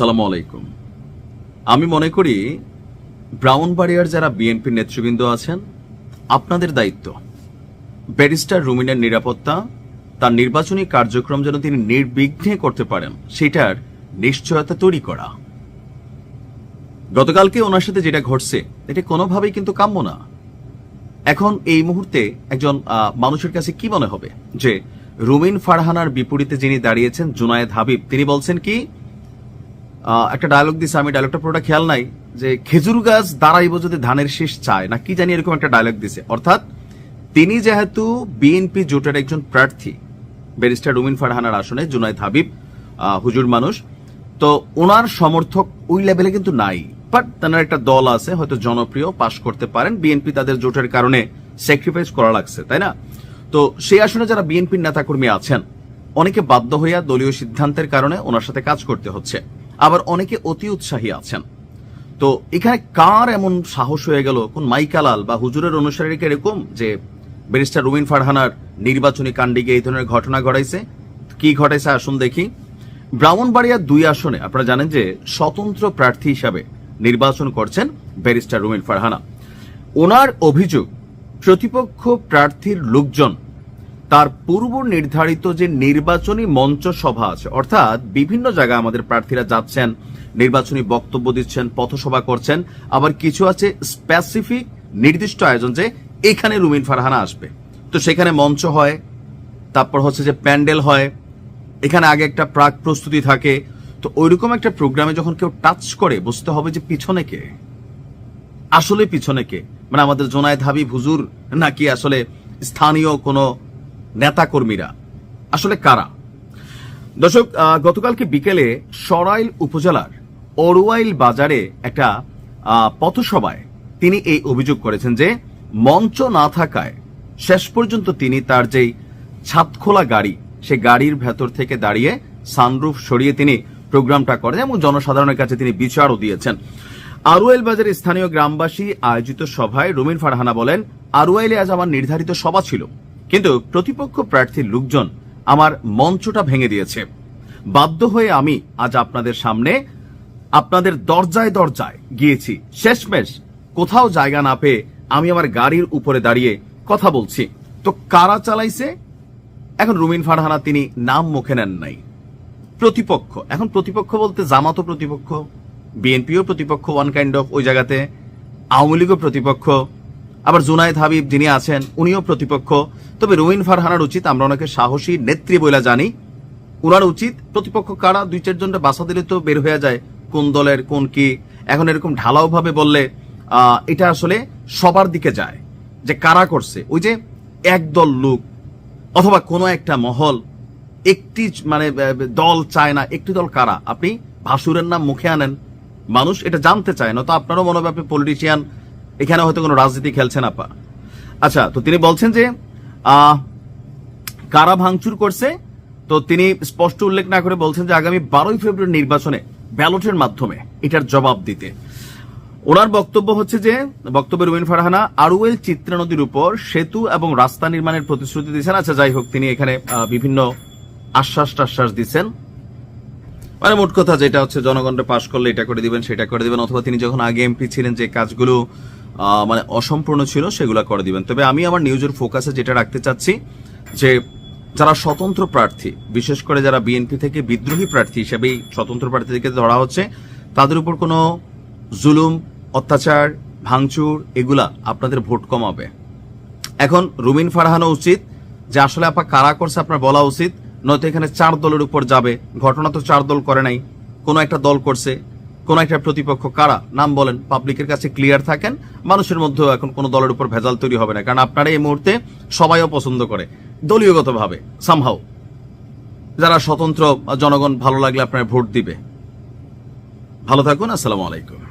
আসসালামু আলাইকুম। আমি মনে করি ব্রাউনবাড়িয়ার যারা বিএনপি নেতৃবৃন্দ আছেন, আপনাদের দায়িত্ব ব্যারিস্টার রুমিনের নিরাপত্তা, তার নির্বাচনী কার্যক্রম যেন তিনি নির্বিঘ্নে করতে পারেন সেটার নিশ্চয়তা তৈরি করা। গতকালকে ওনার সাথে যেটা ঘটছে এটা কোনোভাবেই কিন্তু কাম্য না। এখন এই মুহূর্তে একজন মানুষের কাছে কি মনে হবে যে রুমিন ফারহানার বিপরীতে যিনি দাঁড়িয়েছেন জুনায়েদ হাবিব, তিনি বলছেন কি, একটা ডায়লগ দিছে, আমি ডায়লগটা পুরোটা খেয়াল নাই, যে খেজুর গাছ দাঁড়াইব যদি ধানের শীষ চায় না কি জানি, এরকম একটা ডায়লগ দিছে। অর্থাৎ তিনি যেহেতু বিএনপি জোটের একজন প্রার্থী, ব্যারিস্টার রুমিন ফারহানার আসনে জুনায়েদ হাবিব হুজুর মানুষ, তো ওনার সমর্থক ওই লেভেলে কিন্তু নাই। বাট তার একটা দল আছে, হয়তো জনপ্রিয়, পাশ করতে পারেন, বিএনপি তাদের জোটের কারণে স্যাক্রিফাইস করা লাগছে, তাই না? তো সেই আসনে যারা বিএনপির নেতাকর্মী আছেন, অনেকে বাধ্য হইয়া দলীয় সিদ্ধান্তের কারণে ওনার সাথে কাজ করতে হচ্ছে, আবার অনেকে অতি উৎসাহী আছেন। তো এখানে কার এমন সাহস হয়ে গেল, কোন মাইকালাল বা হুজুরের অনুসারীকে এরকম যে ব্যারিস্টার রুমিন ফারহানার নির্বাচনী কাণ্ডে গিয়ে এই ধরনের ঘটনা ঘটাইছে? কি ঘটাইছে আসুন দেখি। ব্রাহ্মণবাড়িয়ার 2 আসনে আপনারা জানেন যে স্বতন্ত্র প্রার্থী হিসাবে নির্বাচন করছেন ব্যারিস্টার রুমিন ফারহানা। ওনার অভিযোগ, প্রতিপক্ষ প্রার্থীর লোকজন তার পূর্ব নির্ধারিত যে নির্বাচনী মঞ্চ সভা আছে, অর্থাৎ বিভিন্ন জায়গায় আমাদের প্রার্থীরা যাচ্ছেন, নির্বাচনী বক্তব্য দিচ্ছেন, পথসভা করছেন, আবার কিছু আছে স্পেসিফিক নির্দিষ্ট আয়োজন যে এখানে রুমিন ফারহানা আসবে, তো সেখানে মঞ্চ হয়, তারপর হচ্ছে যে প্যান্ডেল হয়, এখানে আগে একটা প্রাক প্রস্তুতি থাকে। তো ওইরকম একটা প্রোগ্রামে যখন কেউ টাচ করে, বুঝতে হবে যে পিছনে কে, আসলে পিছনে কে, মানে আমাদের জুনায়েদ হাবিব হুজুর নাকি আসলে স্থানীয় কোনো নেতাকর্মীরা, আসলে কারা? দর্শক, গতকালকে বিকেলে সরাইল উপজেলার অরুয়াইল বাজারে একটা পথসভায় তিনি এই অভিযোগ করেছেন যে মঞ্চ না থাকায় শেষ পর্যন্ত তিনি তার যেই ছাদখোলা গাড়ি, সে গাড়ির ভেতর থেকে দাঁড়িয়ে সানরুফ সরিয়ে তিনি প্রোগ্রামটা করেন এবং জনসাধারণের কাছে তিনি বিচারও দিয়েছেন। আরুয়াইল বাজারে স্থানীয় গ্রামবাসী আয়োজিত সভায় রুমিন ফারহানা বলেন, আরুয়াইলে আজ আমার নির্ধারিত সভা ছিল, কিন্তু প্রতিপক্ষ প্রার্থীর লোকজন আমার মঞ্চটা ভেঙে দিয়েছে। বাধ্য হয়ে আমি আজ আপনাদের সামনে, আপনাদের দরজায় দরজায় গিয়েছি, শেষমেশ কোথাও জায়গা না পেয়ে আমি আমার গাড়ির উপরে দাঁড়িয়ে কথা বলছি। তো কারা চালাইছে? এখন রুমিন ফারহানা তিনি নাম মুখে নেন নাই। প্রতিপক্ষ, এখন প্রতিপক্ষ বলতে জামাতও প্রতিপক্ষ, বিএনপিও প্রতিপক্ষ, ওয়ান কাইন্ড অফ ওই জায়গাতে, আওয়ামী লীগও প্রতিপক্ষ, আবার জুনায়েদ হাবিব যিনি আছেন উনিও প্রতিপক্ষ। তবে রুমিন ফারহানার উচিত, আমরা ওনাকে সাহসী নেত্রী বলে জানি, ওনার উচিত প্রতিপক্ষ কারা 2-4 জনটা বাসা দিলে তো বের হয়ে যায় কোন দলের কোন কি। এখন এরকম ঢালাও ভাবে বললে এটা আসলে সবার দিকে যায় যে কারা করছে। ওই যে একদল লোক অথবা কোনো একটা মহল, একটি মানে দল চায় না, একটি দল কারা, আপনি ভাসুরের নাম মুখে আনেন, মানুষ এটা জানতে চায় না। তো আপনারও মনোব্যাপী পলিটিশিয়ান, এখানে হয়তো কোনো রাজনীতি খেলছেন আপা। আচ্ছা, তো তিনি বলছেন যে কারা ভাঙচুর করছে, তো তিনি স্পষ্ট উল্লেখ না করে বলছেন যে আগামী 12ই ফেব্রুয়ারি নির্বাচনে ব্যালটের মাধ্যমে এটার জবাব দিতে। ওনার বক্তব্য হচ্ছে যে, বক্তব্যে রুমিন ফারহানা আরুয়াইল চিত্রা নদীর উপর সেতু এবং রাস্তা নির্মাণের প্রতিশ্রুতি দিচ্ছেন। আচ্ছা, যাই হোক, তিনি এখানে বিভিন্ন আশ্বাস দিচ্ছেন, মানে মোট কথা যেটা হচ্ছে জনগণকে পাশ করলে এটা করে দিবেন, সেটা করে দিবেন, অথবা তিনি যখন আগে এমপি ছিলেন যে কাজগুলো মানে অসম্পূর্ণ ছিল সেগুলো করে দিবেন। তবে আমি আমার নিউজের ফোকাসে যেটা রাখতে চাচ্ছি যে যারা স্বতন্ত্র প্রার্থী, বিশেষ করে যারা বিএনপি থেকে বিদ্রোহী প্রার্থী হিসেবেই স্বতন্ত্র প্রার্থীদেরকে ধরা হচ্ছে, তাদের উপর কোনো জুলুম, অত্যাচার, ভাঙচুর এগুলা আপনাদের ভোট কমাবে। এখন রুমিন ফারহানা উচিত যে আসলে আপা কারা করছে আপনার বলা উচিত, নয়তো এখানে 4 দলের উপর যাবে। ঘটনা তো 4 দল করে নাই, কোন একটা দল করছে, কোন একটা প্রতিপক্ষ কারা নাম বলেন, পাবলিকের কাছে ক্লিয়ার থাকেন, মানুষের মধ্যেও এখন কোন দলের উপর ভেজাল তৈরি হবে না। কারণ আপনারা এই মুহূর্তে সবাইও পছন্দ করে দলীয়গতভাবে সামহাও, যারা স্বতন্ত্র, জনগণ ভালো লাগলে আপনার ভোট দিবে। ভালো থাকুন, আসসালামু আলাইকুম।